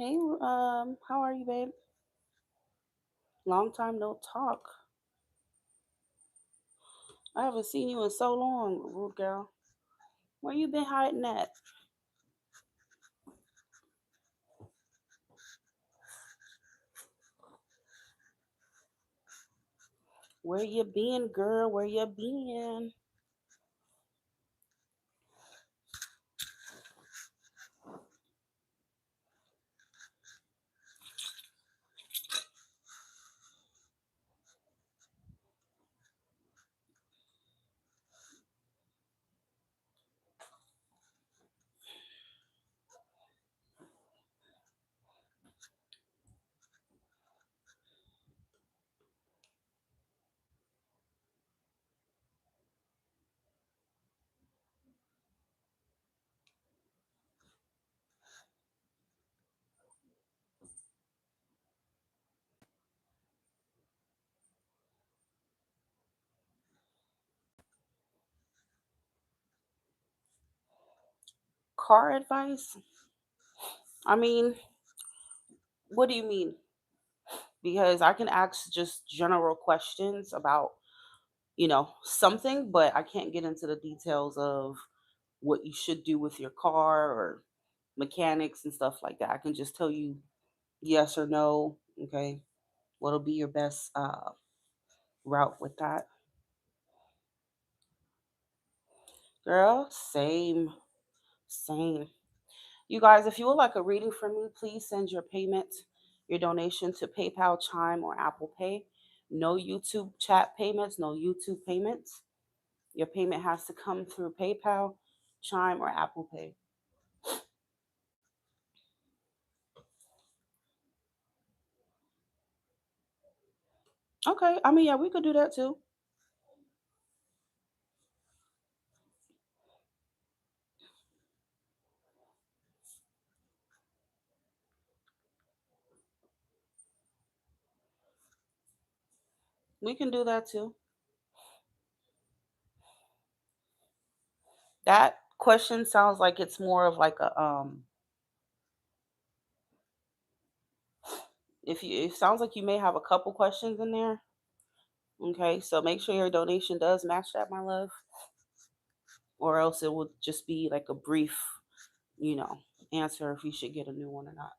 Hey, how are you, babe? Long time no talk. I haven't seen you in so long, rude girl. Where you been hiding at? Where you been, girl? Where you been? Car advice? I mean, what do you mean? Because I can ask just general questions about, something, but I can't get into the details of what you should do with your car or mechanics and stuff like that. I can just tell you yes or no, okay? What'll be your best route with that? Girl, same, same. You guys, if you would like a reading from me, please send your payment, your donation to PayPal, Chime, or Apple Pay. No YouTube chat payments, no YouTube payments. Your payment has to come through PayPal, Chime, or Apple Pay. Okay, I mean, yeah, we could do that too. We can do that too. That question sounds like it's more of like a if you it sounds like you may have a couple questions in there. Okay, so make sure your donation does match that, my love, or else it will just be like a brief, you know, answer if you should get a new one or not.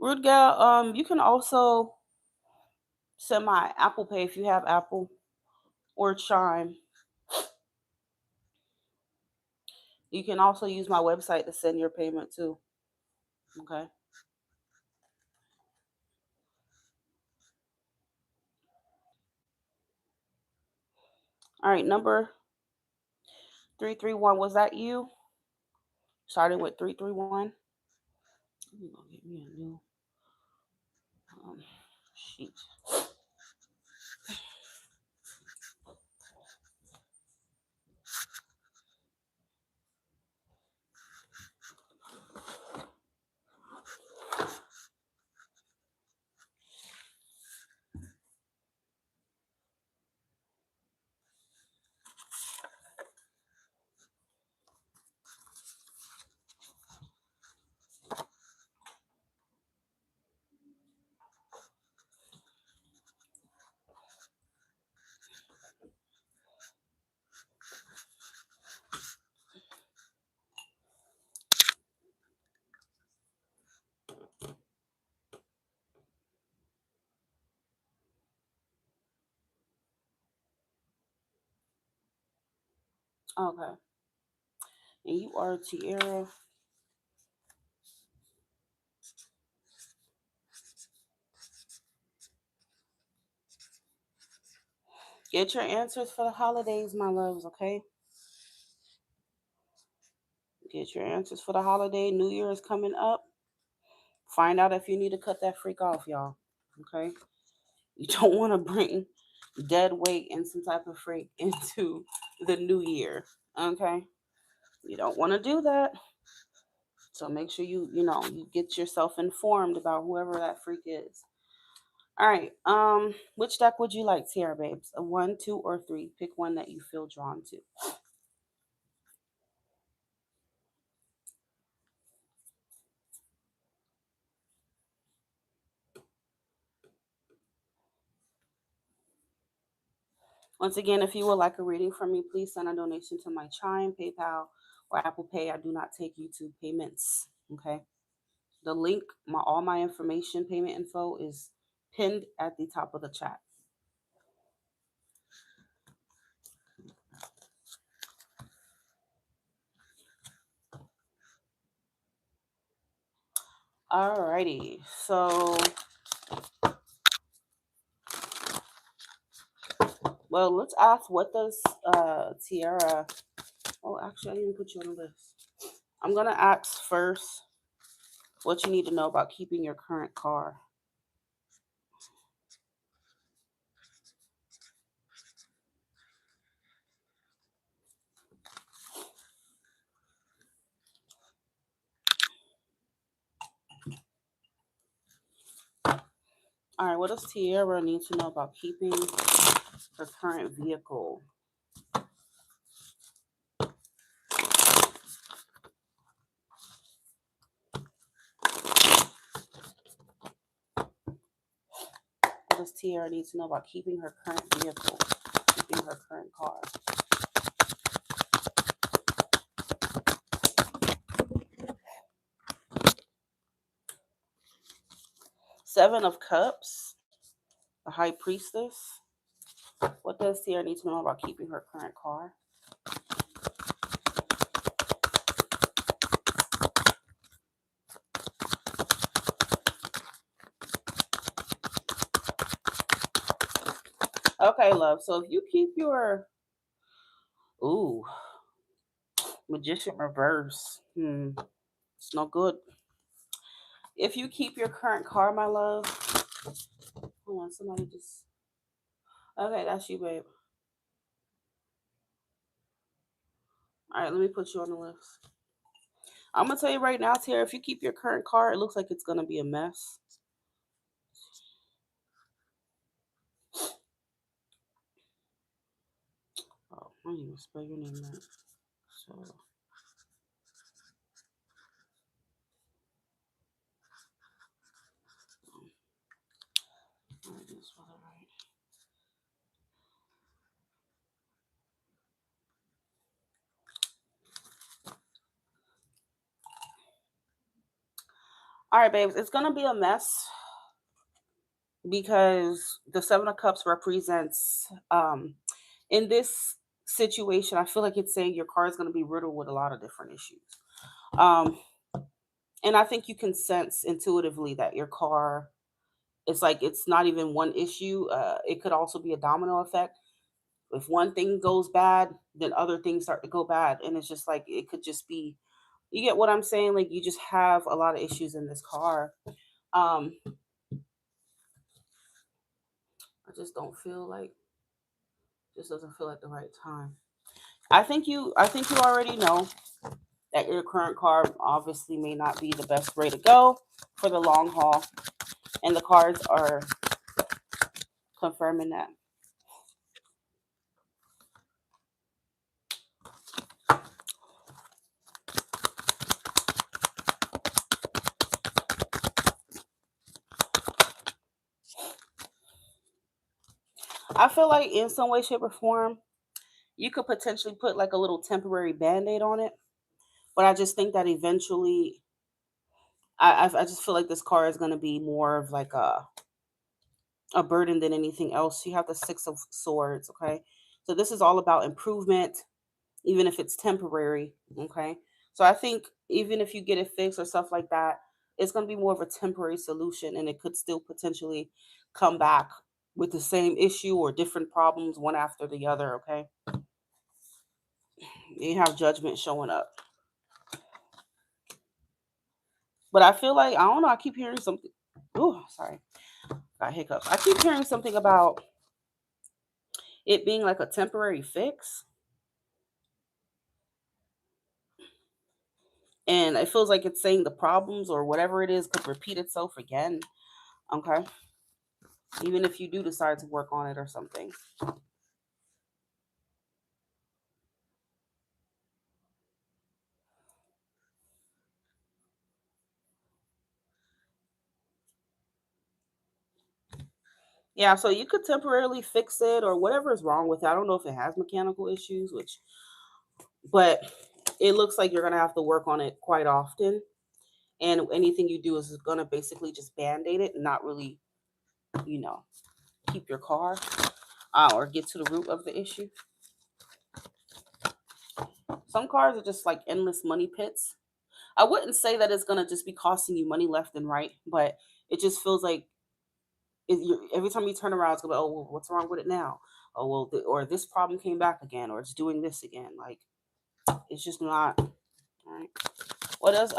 Rude gal, you can also send my Apple Pay if you have Apple or Chime. You can also use my website to send your payment too. Okay. All right, number 331. Was that you? Starting with 331. Let me go get me a new um, sheet. Okay. And you are Tierra. Get your answers for the holidays, my loves, okay? Get your answers for the holiday. New Year is coming up. Find out if you need to cut that freak off, y'all. Okay? You don't want to bring dead weight and some type of freak into the new year. Okay? You don't want to do that. So make sure you get yourself informed about whoever that freak is. All right. Which deck would you like, Tierra Babes? A one, two, or three? Pick one that you feel drawn to. Once again, if you would like a reading from me, please send a donation to my Chime, PayPal, or Apple Pay. I do not take YouTube payments. Okay. The link, all my information, payment info is pinned at the top of the chat. Alrighty. So, well, let's ask, what does Tiara? Oh, actually, I didn't put you on the list. I'm gonna ask first what you need to know about keeping your current car. All right, what does Tiara need to know about keeping her current vehicle? What does Tiara need to know about keeping her current vehicle, keeping her current car? Seven of Cups, the High Priestess. What does Tiara need to know about keeping her current car? Okay, love. So if you keep your ooh Magician reverse, it's no good. If you keep your current car, my love, hold on, somebody just okay, that's you, babe. All right, let me put you on the list. I'm gonna tell you right now, Tara, if you keep your current car, it looks like it's gonna be a mess. Oh, I didn't even spell your name right. So I didn't spell it right. All right, babes, it's gonna be a mess because the Seven of Cups represents in this situation, I feel like it's saying your car is gonna be riddled with a lot of different issues. Um, and I think you can sense intuitively that your car, it's like it's not even one issue. It could also be a domino effect. If one thing goes bad, then other things start to go bad, and it's just like it could just be. You get what I'm saying? Like you just have a lot of issues in this car. I just don't feel like just doesn't feel like the right time. I think you already know that your current car obviously may not be the best way to go for the long haul, and the cards are confirming that. I feel like in some way, shape, or form, you could potentially put like a little temporary band-aid on it. But I just think that eventually, I just feel like this car is going to be more of like a burden than anything else. You have the Six of Swords, okay? So this is all about improvement, even if it's temporary, okay? So I think even if you get it fixed or stuff like that, it's going to be more of a temporary solution, and it could still potentially come back with the same issue or different problems one after the other, okay? You have Judgment showing up. But I feel like, I don't know, I keep hearing something. Oh, sorry. Got hiccups. I keep hearing something about it being like a temporary fix. And it feels like it's saying the problems or whatever it is could repeat itself again. Okay. even if you do decide to work on it or something. Yeah, so you could temporarily fix it or whatever is wrong with it. I don't know if it has mechanical issues, which, but it looks like you're gonna have to work on it quite often. And anything you do is gonna basically just band-aid it, and not really, you know, keep your car or get to the root of the issue. Some cars are just like endless money pits. I wouldn't say that it's gonna just be costing you money left and right, but it just feels like every time you turn around, it's gonna be, oh, well, what's wrong with it now? Oh, well, or this problem came back again, or it's doing this again. Like, it's just not. All right. What does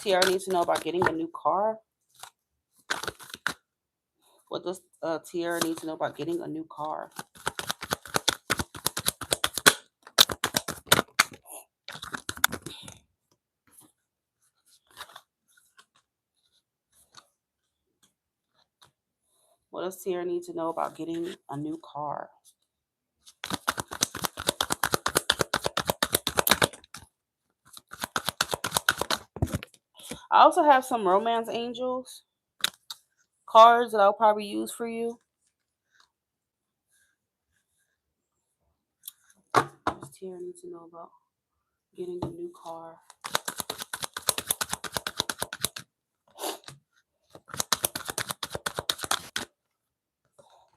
Tiara need to know about getting a new car? What does Tiara need to know about getting a new car? What does Tiara need to know about getting a new car? I also have some romance angels cards that I'll probably use for you. What does Tiara need to know about getting a new car?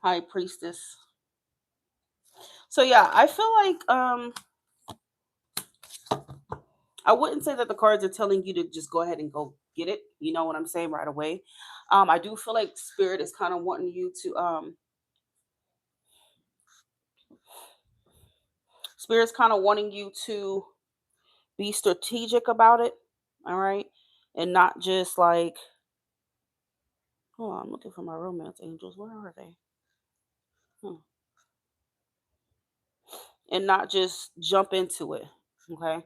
High priestess. So yeah, I feel like I wouldn't say that the cards are telling you to just go ahead and go get it. You know what I'm saying, right away. I do feel like spirit is kind of wanting you to spirit's kind of wanting you to be strategic about it. All right. And not just like, oh, I'm looking for my romance angels. Where are they? Hmm. And not just jump into it. Okay.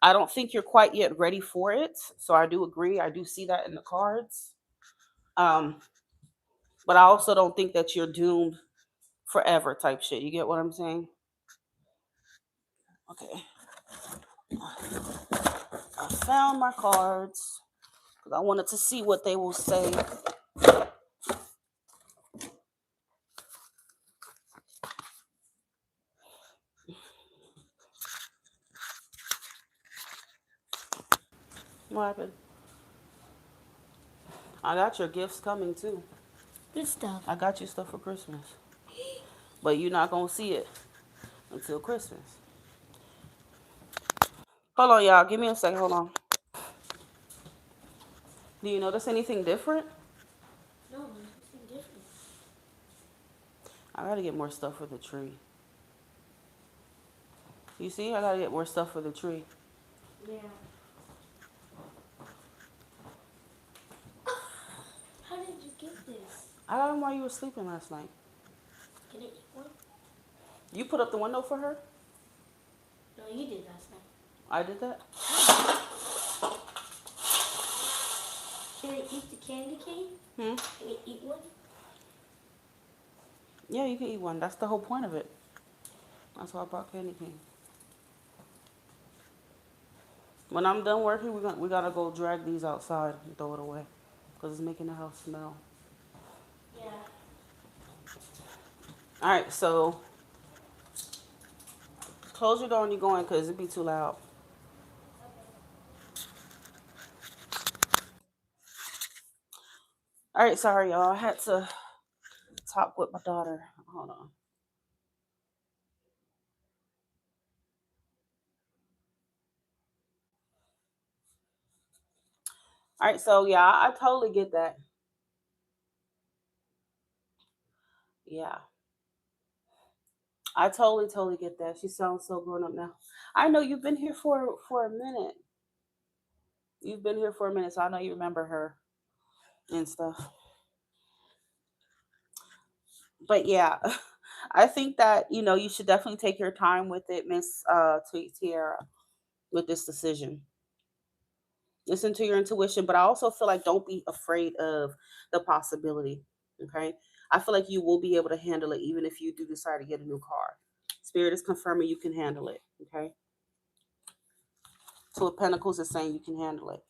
I don't think you're quite yet ready for it. So I do agree. I do see that in the cards. Um, but I also don't think that you're doomed forever type shit. You get what I'm saying? Okay. I found my cards because I wanted to see what they will say. What happened? I got your gifts coming too. Good stuff. I got you stuff for Christmas. But you're not going to see it until Christmas. Hold on, y'all. Give me a second. Hold on. Do you notice anything different? No, nothing different. I got to get more stuff for the tree. You see, I got to get more stuff for the tree. Yeah. How did you get this? I got them while you were sleeping last night. Can I eat one? You put up the window for her? No, you did last night. I did that? Can I eat the candy cane? Hmm? Can I eat one? Yeah, you can eat one. That's the whole point of it. That's why I brought candy cane. When I'm done working, we gotta go drag these outside and throw it away. Because it's making the house smell. Yeah. Alright, so close your door when you're going because it'd be too loud. Alright, sorry y'all. I had to talk with my daughter. Hold on. Alright, so yeah, I totally get that. Yeah. I totally get that. She sounds so grown up now. I know you've been here for a minute. You've been here for a minute, so I know you remember her and stuff. But yeah, I think that you should definitely take your time with it, Miss Tiara, with this decision. Listen to your intuition, but I also feel like don't be afraid of the possibility. Okay. I feel like you will be able to handle it even if you do decide to get a new car. Spirit is confirming you can handle it. Okay. Two of Pentacles is saying you can handle it.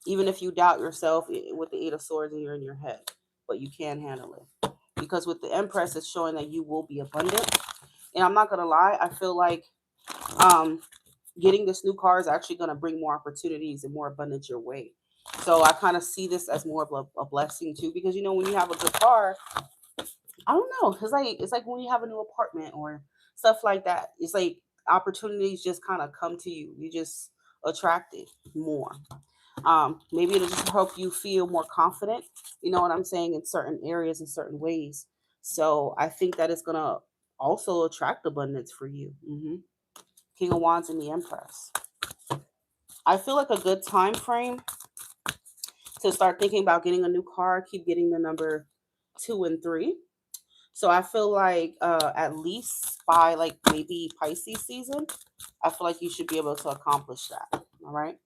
Even if you doubt yourself with the Eight of Swords and you're in your head, but you can handle it. Because with the Empress, it's showing that you will be abundant. And I'm not going to lie, I feel like um, getting this new car is actually going to bring more opportunities and more abundance your way. So I kind of see this as more of a blessing too, because when you have a good car, I don't know, it's like when you have a new apartment or stuff like that. It's like opportunities just kind of come to you. You just attract it more. Maybe it'll just help you feel more confident. You know what I'm saying, in certain areas, in certain ways. So I think that it's gonna also attract abundance for you. King of Wands and the Empress. I feel like a good time frame to start thinking about getting a new car. Keep getting the number 2 and 3. So I feel like at least by like maybe Pisces season, I feel like you should be able to accomplish that. All right.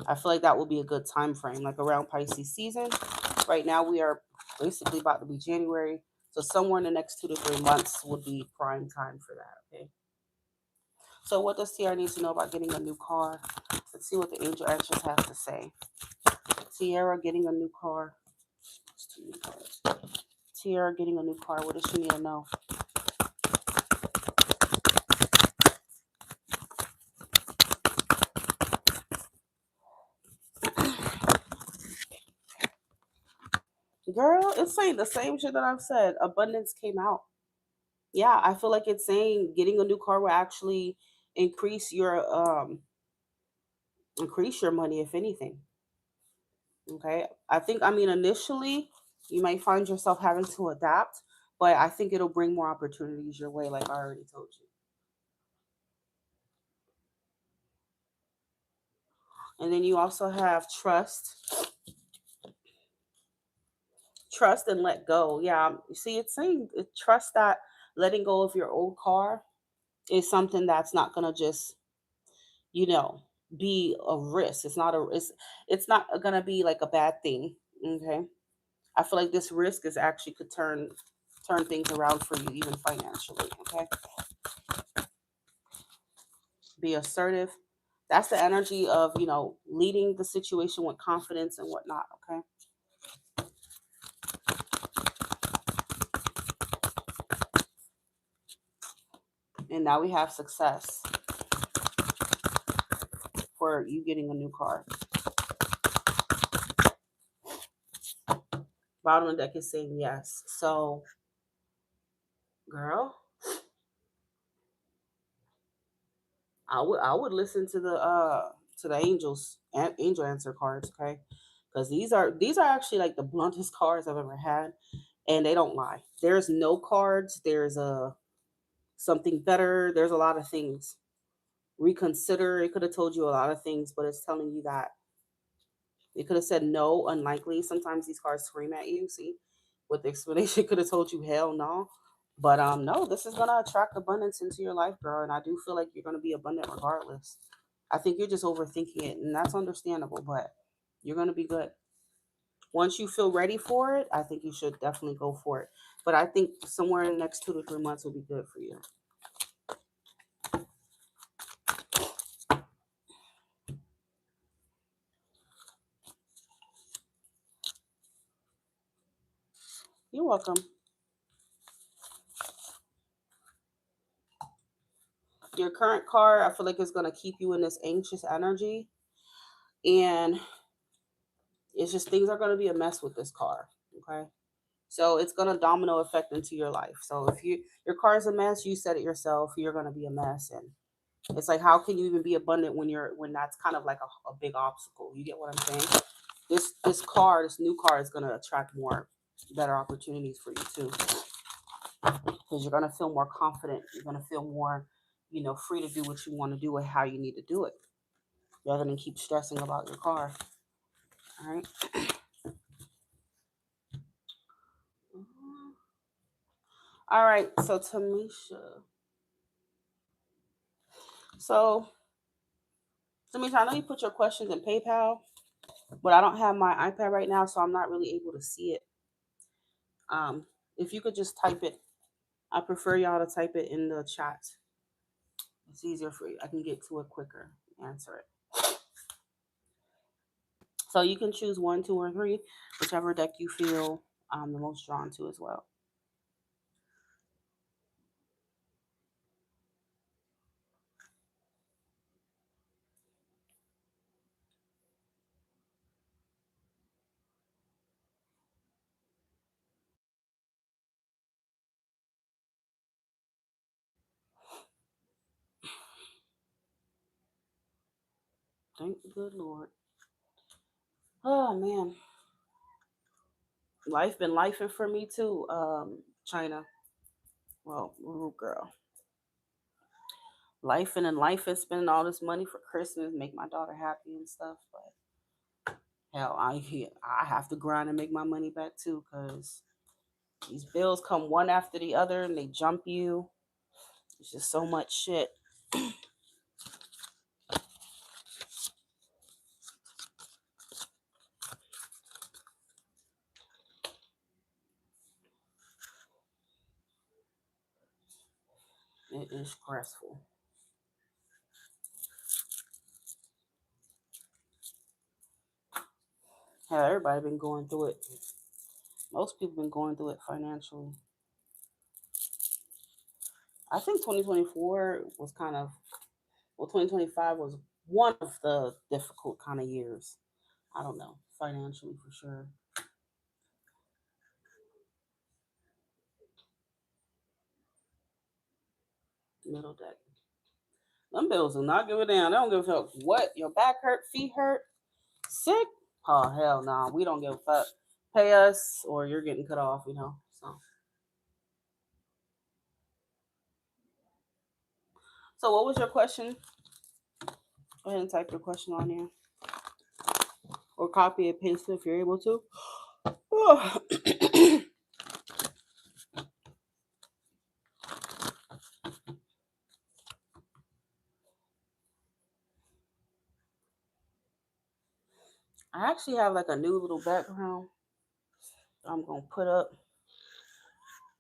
I feel like that will be a good time frame, like around Pisces season. Right now we are basically about to be January, so somewhere in the next 2 to 3 months would be prime time for that. Okay. So what does Tiara need to know about getting a new car? Let's see what the angel answers have to say. Tiara getting a new car. Tiara getting a new car. What does she need to know? Girl, it's saying the same shit that I've said. Abundance came out. Yeah, I feel like it's saying getting a new car will actually increase your money, if anything. Okay. I mean, initially you might find yourself having to adapt, but I think it'll bring more opportunities your way, like I already told you. And then you also have trust and let go. Yeah, you see, it's saying trust that letting go of your old car is something that's not gonna just you know be a risk. It's not gonna be like a bad thing. Okay. I feel like this risk is actually could turn things around for you, even financially. Okay. Be assertive. That's the energy of leading the situation with confidence and whatnot. Okay. And now we have success for you getting a new car. Bottom of the deck is saying yes. So, girl, I would listen to the angel answer cards. Okay. Because these are actually like the bluntest cards I've ever had, and they don't lie. There's no cards. There's a something better. There's a lot of things. Reconsider. It could have told you a lot of things, but it's telling you that it could have said no, unlikely. Sometimes these cards scream at you. See, with the explanation, it could have told you hell no. But no, this is gonna attract abundance into your life, girl. And I do feel like you're gonna be abundant regardless. I think you're just overthinking it, and that's understandable. But you're gonna be good. Once you feel ready for it, I think you should definitely go for it. But I think somewhere in the next 2 to 3 months will be good for you. You're welcome. Your current car, I feel like it's gonna keep you in this anxious energy, and it's just things are gonna be a mess with this car. Okay, so it's gonna domino effect into your life. So if your car is a mess, you said it yourself. You're gonna be a mess, and it's like how can you even be abundant when that's kind of like a big obstacle? You get what I'm saying? This new car is gonna attract more better opportunities for you too, because you're gonna feel more confident. You're gonna feel more, free to do what you want to do and how you need to do it, rather than keep stressing about your car. All right. All right. So Tamisha. So Tamisha, I know you put your questions in PayPal. But I don't have my iPad right now, so I'm not really able to see it. Um, if you could just type it, I prefer y'all to type it in the chat. It's easier for you. I can get to it quicker, answer it. So you can choose one, two, or three, whichever deck you feel the most drawn to as well. Thank the good Lord. Oh man, life been lifing for me too. China. Well, little girl. Life and life and spending all this money for Christmas, make my daughter happy and stuff. But hell, I have to grind and make my money back too, cause these bills come one after the other and they jump you. It's just so much shit. It is stressful. Hell, everybody been going through it. Most people been going through it financially. I think 2024 was kind of, well, 2025 was one of the difficult kind of years. I don't know, financially for sure. Middle deck. Them bills will not give a damn. They don't give a fuck what. Your back hurt, feet hurt, sick? Oh hell no, nah. We don't give a fuck. Pay us or you're getting cut off, you know. So what was your question? Go ahead and type your question on here. Or copy and paste it if you're able to. I actually have like a new little background I'm gonna put up.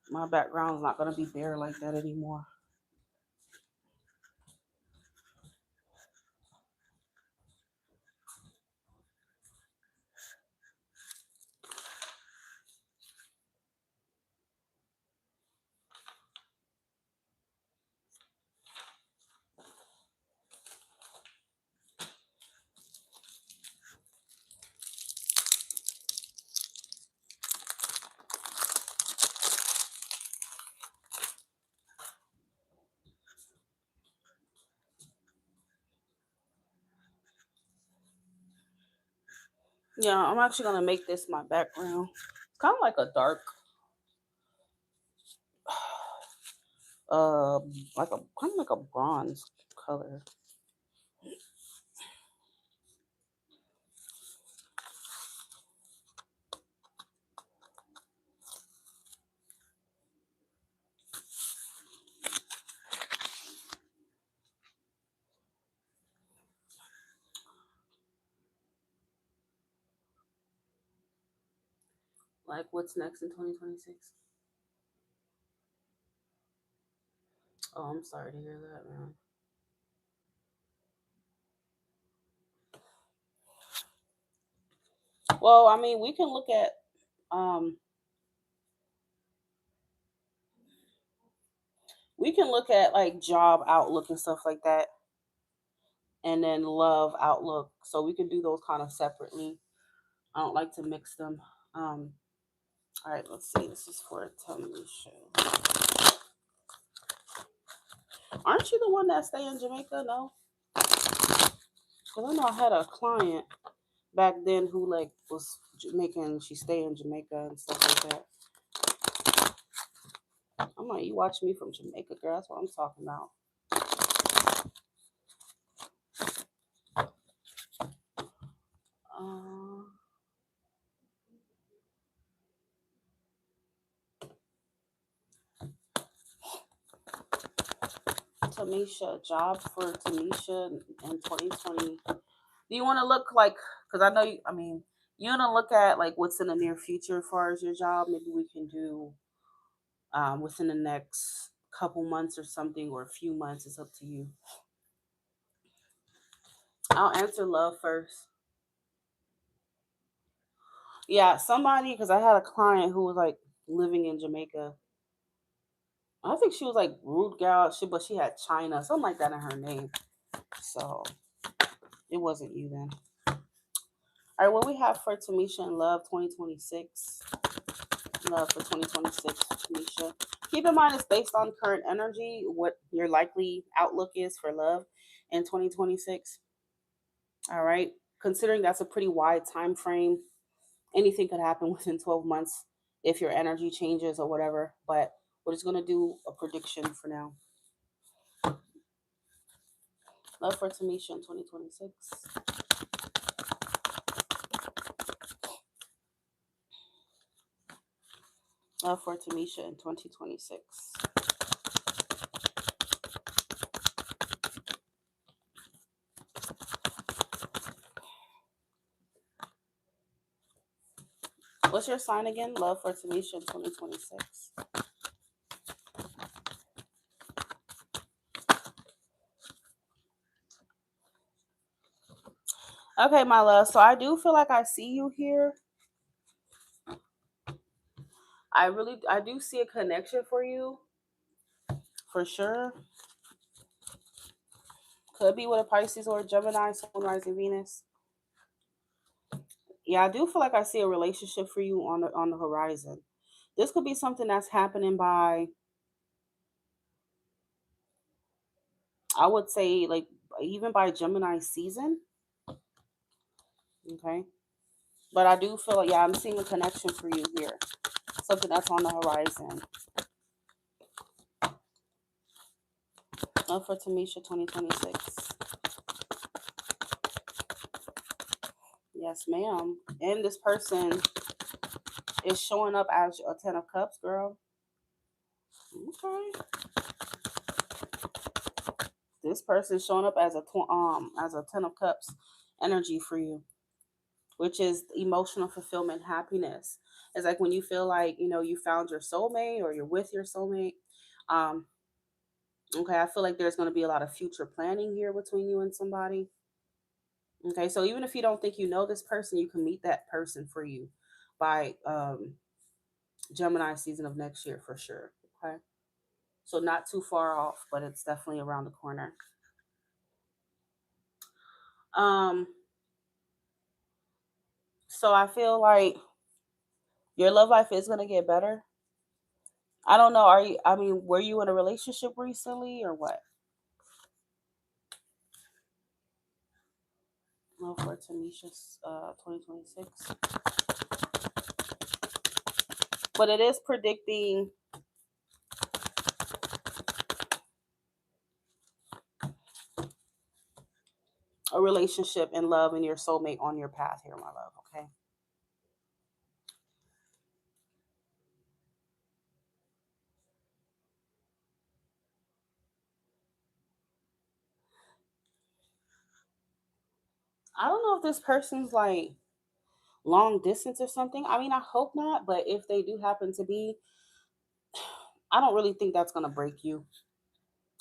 My background's not gonna be bare like that anymore. Yeah, I'm actually gonna make this my background. It's kind of like a dark, uh, like a kind of like a bronze color. Like what's next in 2026? Oh, I'm sorry to hear that, man. Well, I mean, we can look at um, we can look at like job outlook and stuff like that, and then love outlook. So we can do those kind of separately. I don't like to mix them. Um, all right, let's see. This is for a show. Aren't you the one that stay in Jamaica? No, because I know I had a client back then who like was Jamaican. She stayed in Jamaica and stuff like that. I'm like, you watch me from Jamaica, girl. That's what I'm talking about. Uh, Tamisha, job for Tamisha in 2026. Do you want to look like? Because I know you. I mean, you want to look at like what's in the near future as far as your job. Maybe we can do within the next couple months or something, or a few months. It's up to you. I'll answer love first. Yeah, somebody because I had a client who was like living in Jamaica. I think she was like root gal, but she had China, something like that in her name. So it wasn't you then. All right, what we have for Tamisha and Love 2026. Love for 2026, Tamisha. Keep in mind it's based on current energy, what your likely outlook is for love in 2026. All right. Considering that's a pretty wide time frame, anything could happen within 12 months if your energy changes or whatever. But we're just going to do a prediction for now. Love for Tamisha in 2026. Love for Tamisha in 2026. What's your sign again? Love for Tamisha in 2026. Okay, my love. So I do feel like I see you here. I do see a connection for you, for sure. Could be with a Pisces or a Gemini, Sun, Rising, Venus. Yeah, I do feel like I see a relationship for you on the horizon. This could be something that's happening by, I would say, like even by Gemini season. Okay, but I do feel like, yeah, I'm seeing a connection for you here. Something that's on the horizon. For Tamisha 2026. Yes, ma'am. And this person is showing up as a 10 of Cups, girl. Okay. This person is showing up as a 10 of Cups energy for you, which is emotional fulfillment, happiness. It's like when you feel like you found your soulmate or you're with your soulmate. Um, okay, I feel like there's going to be a lot of future planning here between you and somebody. Okay, so even if you don't think you know this person, you can meet that person for you by Gemini season of next year for sure. Okay, so not too far off, but it's definitely around the corner. Um, so I feel like your love life is gonna get better. I don't know. Are you? I mean, were you in a relationship recently or what? No, for Tanisha's 2026, but it is predicting a relationship and love and your soulmate on your path here, my love. Okay. I don't know if this person's like long distance or something. I mean, I hope not, but if they do happen to be, I don't really think that's gonna break you.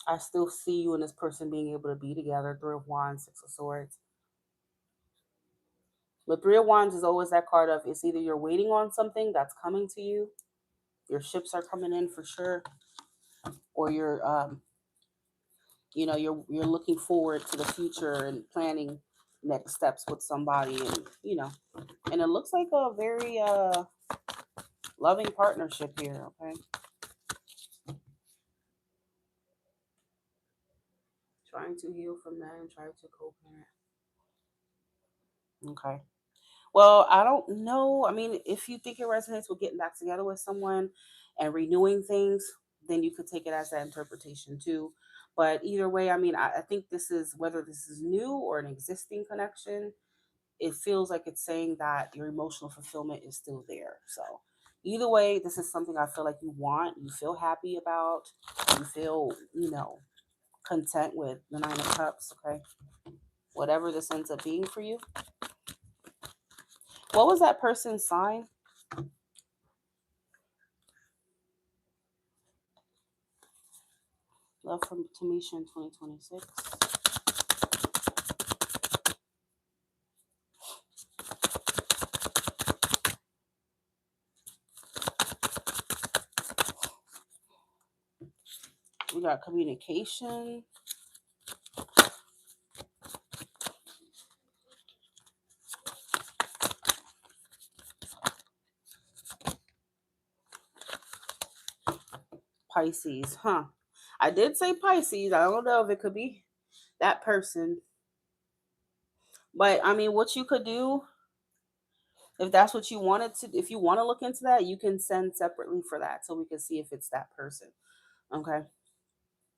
I still see you and this person being able to be together. 3 of Wands, 6 of Swords. But 3 of Wands is always that card of it's either you're waiting on something that's coming to you, your ships are coming in for sure, or you're looking forward to the future and planning next steps with somebody, and it looks like a very loving partnership here. Okay, trying to heal from that and try to co-parent. Okay. Well, I don't know. I mean, if you think it resonates with getting back together with someone and renewing things, then you could take it as that interpretation too. But either way, I mean, I think this is whether this is new or an existing connection, it feels like it's saying that your emotional fulfillment is still there. So either way, this is something I feel like you want, you feel happy about, you feel, content with the 9 of Cups. Okay. whatever this ends up being for you. What was that person's sign? Love from Tamisha in 2026. We got communication. Pisces, huh? I did say Pisces. I don't know if it could be that person. But I mean, what you could do, if that's what you wanted to, if you want to look into that, you can send separately for that so we can see if it's that person. Okay.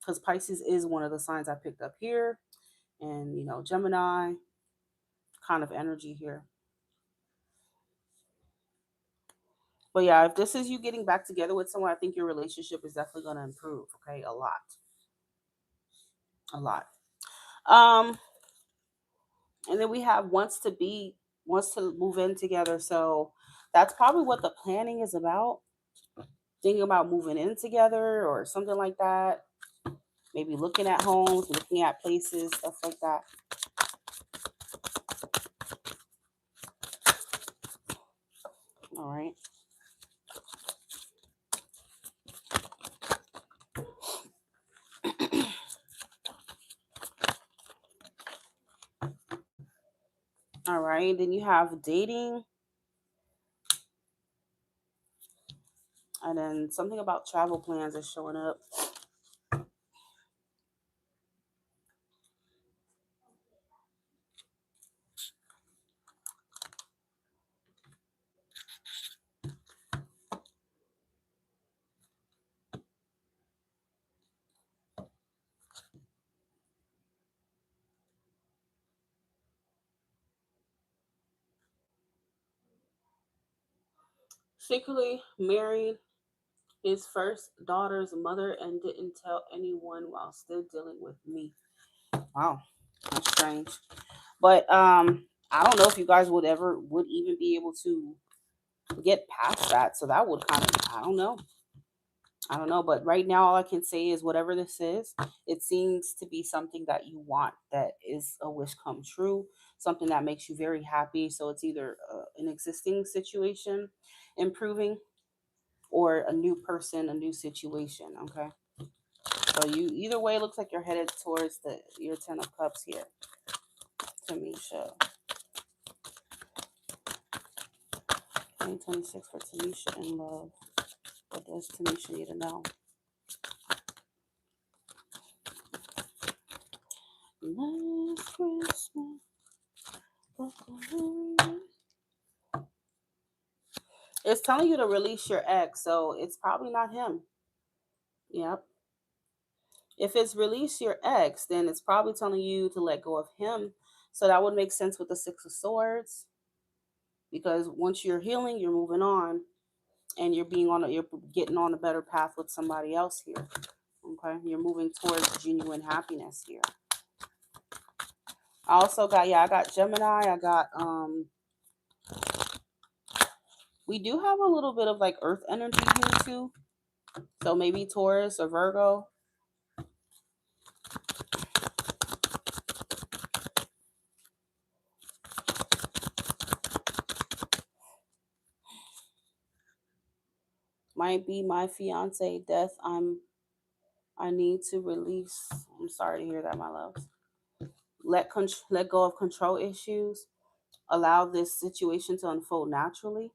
Because Pisces is one of the signs I picked up here. And, Gemini kind of energy here. But yeah, if this is you getting back together with someone, I think your relationship is definitely going to improve. Okay. A lot. A lot. Um, and then we have wants to move in together. So that's probably what the planning is about. Thinking about moving in together or something like that. Maybe looking at homes, looking at places, stuff like that. All right. All right. Then you have dating, and then something about travel plans is showing up. Secretly married his first daughter's mother and didn't tell anyone while still dealing with me. Wow, that's strange. But I don't know if you guys would even be able to get past that. So that would kind of, I don't know. I don't know, but right now all I can say is whatever this is, it seems to be something that you want, that is a wish come true, something that makes you very happy. So it's either an existing situation improving or a new person, a new situation. Okay, so you either way, it looks like you're headed towards your 10 of Cups here, Tamisha. 2026 for Tamisha in love. What does Tamisha need to know? Last Christmas. It's telling you to release your ex, so it's probably not him. Yep. If it's release your ex, then it's probably telling you to let go of him. So that would make sense with the Six of Swords, because once you're healing, you're moving on, and you're getting on a better path with somebody else here. Okay, you're moving towards genuine happiness here. I also got, I got Gemini. I got we do have a little bit of like Earth energy here too. So maybe Taurus or Virgo. Might be my fiance death. I need to release. I'm sorry to hear that, my love. Let go of control issues. Allow this situation to unfold naturally.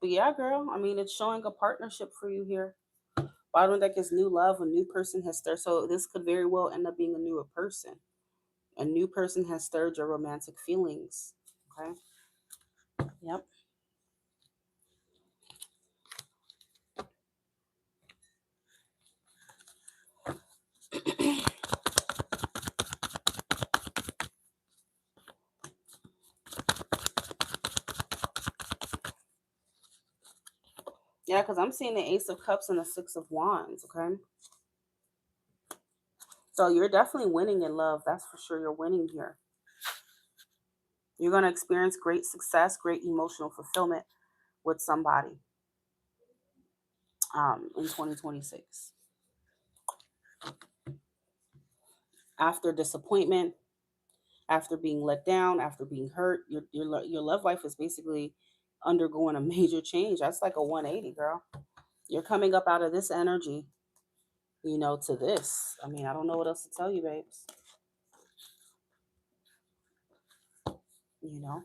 But yeah, girl, I mean, it's showing a partnership for you here. Bottom deck is new love. A new person has stirred. So this could very well end up being a newer person. A new person has stirred your romantic feelings. Okay. Yep. Yeah, Yeah, because I'm seeing the Ace of Cups and the Six of Wands. Okay, so you're definitely winning in love. That's for sure. You're winning here. You're going to experience great success, great emotional fulfillment with somebody in 2026. After disappointment, after being let down, after being hurt, your love life is basically undergoing a major change. That's like a 180, girl. You're coming up out of this energy, to this. I mean, I don't know what else to tell you, babes. You know,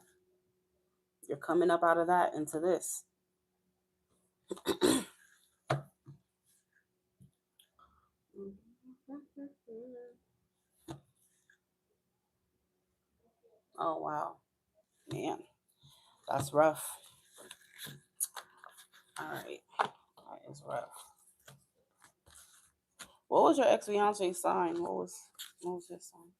you're coming up out of that into this. Oh wow, man, that's rough. All right, that is rough. What was your ex fiance sign? What was his sign?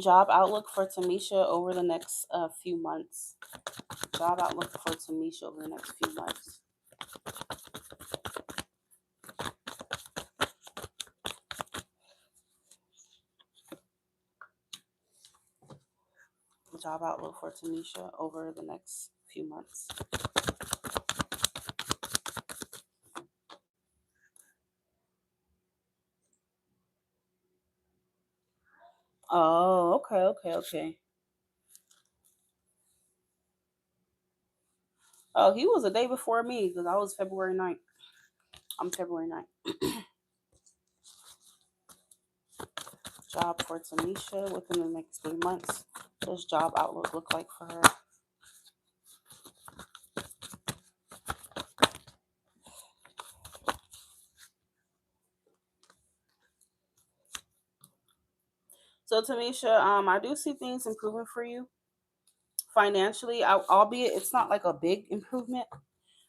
Job outlook for Tamisha over the next few months. Job outlook for Tamisha over the next few months. Job outlook for Tamisha over the next few months. Oh, okay, okay, okay. Oh, he was a day before me because I was February 9th. I'm February 9th. Job for Tamisha within the next 3 months. What does job outlook look like for her? So Tamisha, I do see things improving for you financially. Albeit it's not like a big improvement.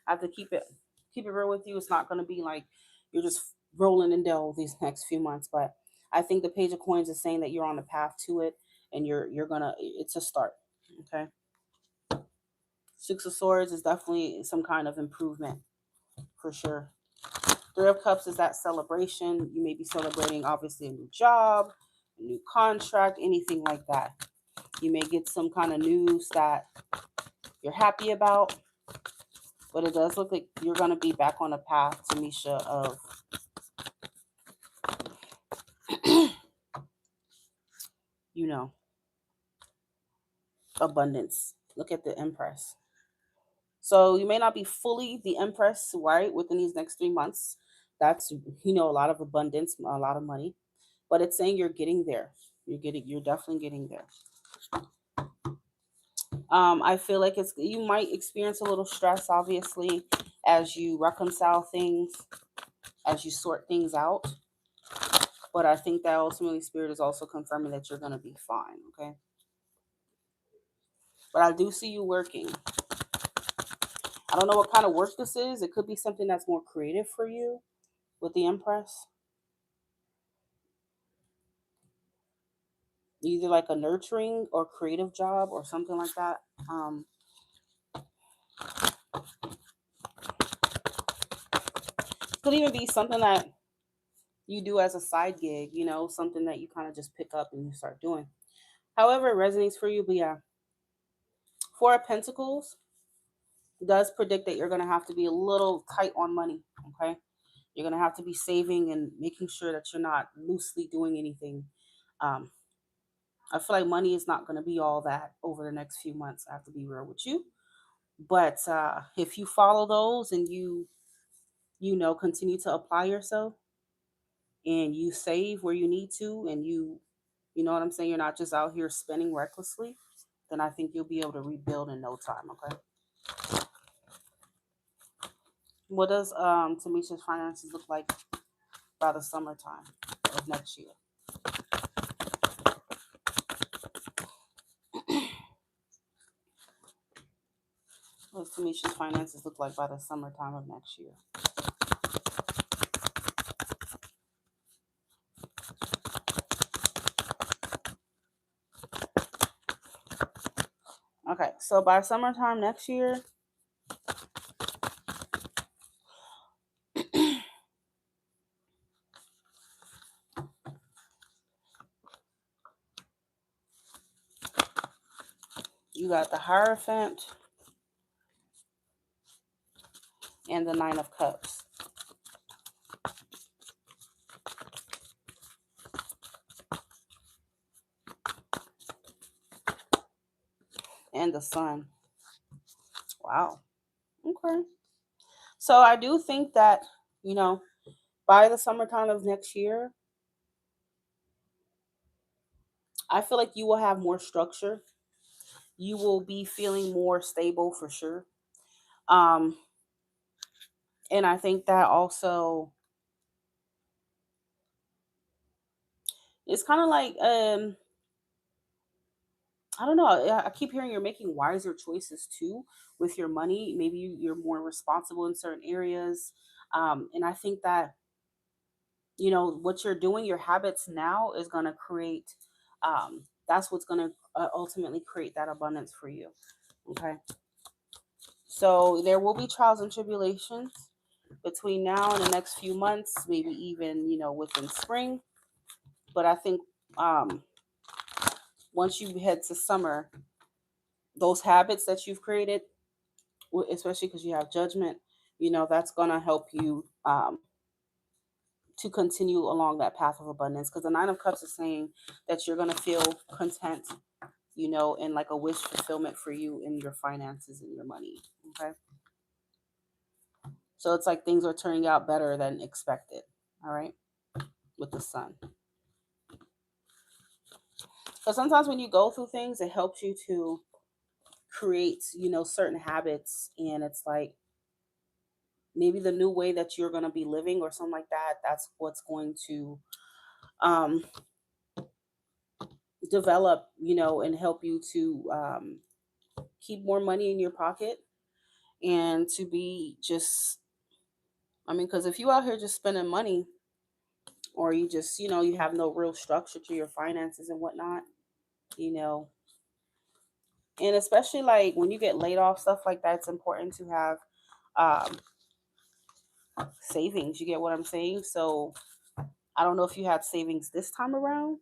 I have to keep it real with you. It's not going to be like you're just rolling in dough these next few months, but I think the Page of Coins is saying that you're on the path to it, and you're gonna. It's a start. Okay. Six of Swords is definitely some kind of improvement for sure. Three of Cups is that celebration. You may be celebrating, obviously, a new job, a new contract, anything like that. You may get some kind of news that you're happy about, but it does look like you're going to be back on a path, Tamisha, of, you know, abundance. Look at the Empress. So you may not be fully the Empress, right, within these next 3 months. That's, a lot of abundance, a lot of money, but it's saying you're getting there. You're definitely getting there. I feel like you might experience a little stress, obviously, as you reconcile things, as you sort things out. But I think that ultimately Spirit is also confirming that you're gonna be fine. Okay. But I do see you working. I don't know what kind of work this is. It could be something that's more creative for you with the Empress. Either like a nurturing or creative job or something like that. Could even be something that you do as a side gig, something that you kind of just pick up and you start doing. However, it resonates for you. But yeah, Four of Pentacles does predict that you're going to have to be a little tight on money. Okay. You're going to have to be saving and making sure that you're not loosely doing anything. Um, I feel like money is not going to be all that over the next few months. I have to be real with you. But if you follow those and continue to apply yourself and you save where you need to and you know what I'm saying, you're not just out here spending recklessly, then I think you'll be able to rebuild in no time. Okay. What does Tamisha's finances look like by the summertime of next year? What's Tamisha's finances look like by the summertime of next year? Okay, so by summertime next year, you got the Hierophant and the Nine of Cups. And the Sun. Wow. Okay. So I do think that, you know, by the summertime of next year, I feel like you will have more structure. You will be feeling more stable for sure. Um, and I think that also it's kind of like I don't know. I keep hearing you're making wiser choices too with your money. Maybe you're more responsible in certain areas. And I think that, what you're doing, your habits now is going to create, that's what's going to ultimately create that abundance for you. Okay. So there will be trials and tribulations between now and the next few months, maybe even, within spring. But I think um, once you head to summer, those habits that you've created, especially because you have judgment, that's going to help you to continue along that path of abundance. Because the Nine of Cups is saying that you're going to feel content, and like a wish fulfillment for you in your finances and your money. Okay. So it's like things are turning out better than expected. All right. With the Sun. Because sometimes when you go through things, it helps you to create, certain habits. And it's like maybe the new way that you're going to be living or something like that. That's what's going to um, develop, and help you to keep more money in your pocket and to be just, I mean, because if you out here just spending money or you just, you have no real structure to your finances and whatnot, you know, and especially like when you get laid off, stuff like that, it's important to have um, savings. You get what I'm saying? So I don't know if you had savings this time around,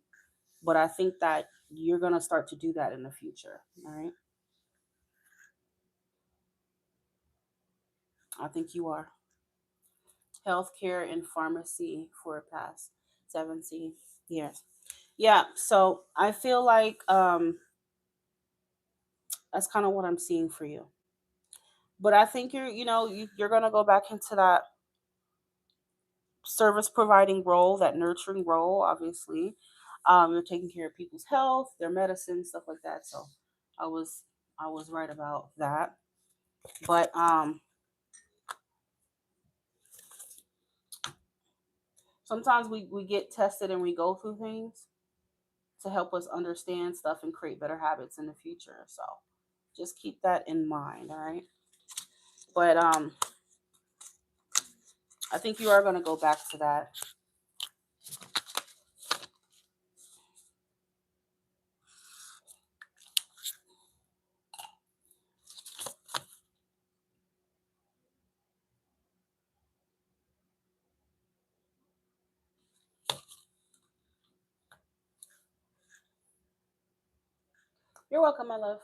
but I think that you're going to start to do that in the future. All right. I think you are. Healthcare and pharmacy for past 17 years. Yeah. So I feel like that's kind of what I'm seeing for you. But I think you're going to go back into that service providing role, that nurturing role, obviously. You're taking care of people's health, their medicine, stuff like that. So I was I was right about that. But sometimes we get tested and we go through things to help us understand stuff and create better habits in the future. So just keep that in mind, all right? But I think you are going to go back to that. You're welcome, my love.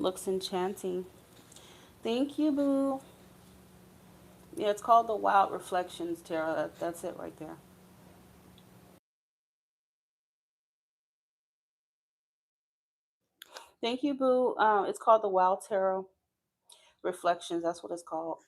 Looks enchanting. Thank you, boo. Yeah, it's called the Wild Reflections Tarot. That's it right there. Thank you, boo. It's called the Wild Tarot Reflections. That's what it's called.